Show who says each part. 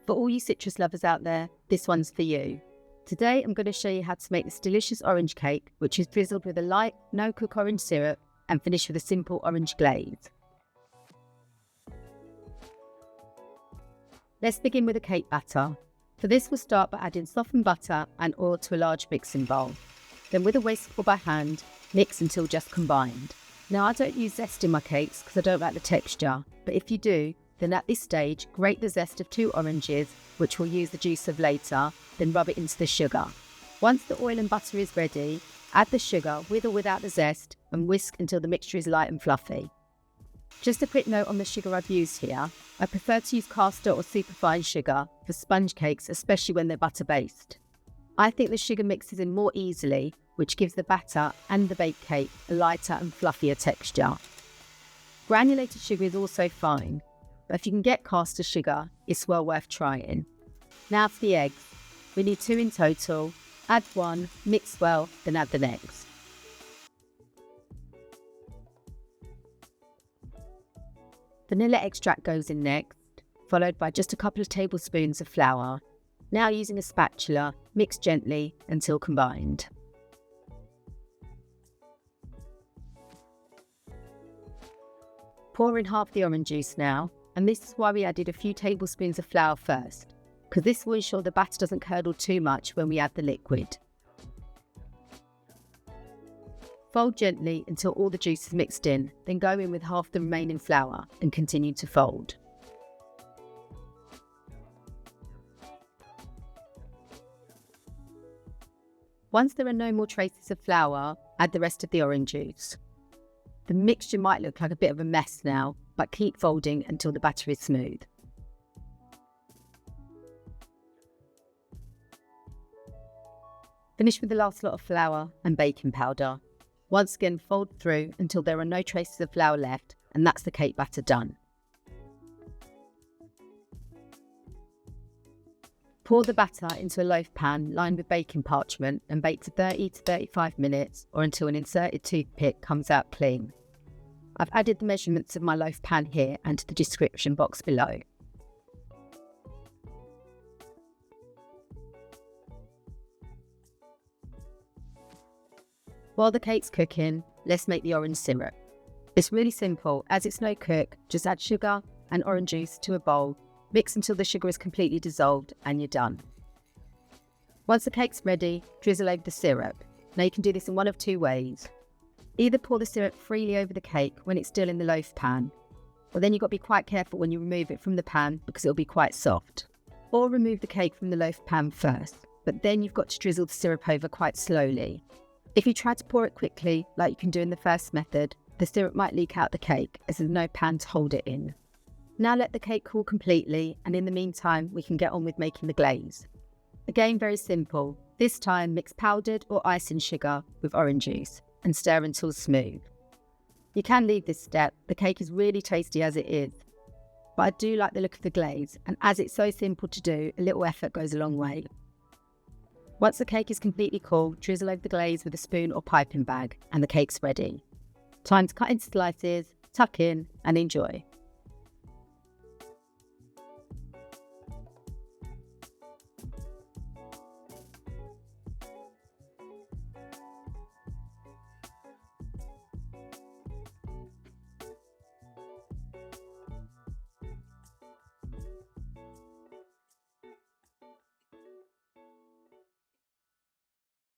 Speaker 1: For all you citrus lovers out there, this one's for you. Today I'm going to show you how to make this delicious orange cake, which is drizzled with a light, no-cook orange syrup and finished with a simple orange glaze. Let's begin with the cake batter. For this, we'll start by adding softened butter and oil to a large mixing bowl. Then with a whisk or by hand, mix until just combined. Now I don't use zest in my cakes because I don't like the texture, but if you do, then at this stage, grate the zest of 2 oranges, which we'll use the juice of later, then rub it into the sugar. Once the oil and butter is ready, add the sugar with or without the zest and whisk until the mixture is light and fluffy. Just a quick note on the sugar I've used here. I prefer to use caster or superfine sugar for sponge cakes, especially when they're butter based. I think the sugar mixes in more easily, which gives the batter and the baked cake a lighter and fluffier texture. Granulated sugar is also fine, but if you can get caster sugar, it's well worth trying. Now for the eggs. We need 2 in total. Add 1, mix well, then add the next. Vanilla extract goes in next, followed by just a couple of tablespoons of flour. Now using a spatula, mix gently until combined. Pour in half the orange juice now, and this is why we added a few tablespoons of flour first, because this will ensure the batter doesn't curdle too much when we add the liquid. Fold gently until all the juice is mixed in, then go in with half the remaining flour and continue to fold. Once there are no more traces of flour, add the rest of the orange juice. The mixture might look like a bit of a mess now, but keep folding until the batter is smooth. Finish with the last lot of flour and baking powder. Once again, fold through until there are no traces of flour left, and that's the cake batter done. Pour the batter into a loaf pan lined with baking parchment and bake for 30 to 35 minutes or until an inserted toothpick comes out clean. I've added the measurements of my loaf pan here and to the description box below. While the cake's cooking, let's make the orange syrup. It's really simple. As it's no cook, just add sugar and orange juice to a bowl, mix until the sugar is completely dissolved and you're done. Once the cake's ready, drizzle over the syrup. Now you can do this in one of 2 ways. Either pour the syrup freely over the cake when it's still in the loaf pan, or then you've got to be quite careful when you remove it from the pan because it'll be quite soft. Or remove the cake from the loaf pan first, but then you've got to drizzle the syrup over quite slowly. If you try to pour it quickly, like you can do in the first method, the syrup might leak out the cake as there's no pan to hold it in. Now let the cake cool completely, and in the meantime we can get on with making the glaze. Again, very simple. This time mix powdered or icing sugar with orange juice and stir until smooth. You can leave this step, the cake is really tasty as it is. But I do like the look of the glaze, and as it's so simple to do, a little effort goes a long way. Once the cake is completely cool, drizzle over the glaze with a spoon or piping bag and the cake's ready. Time to cut into slices, tuck in and enjoy.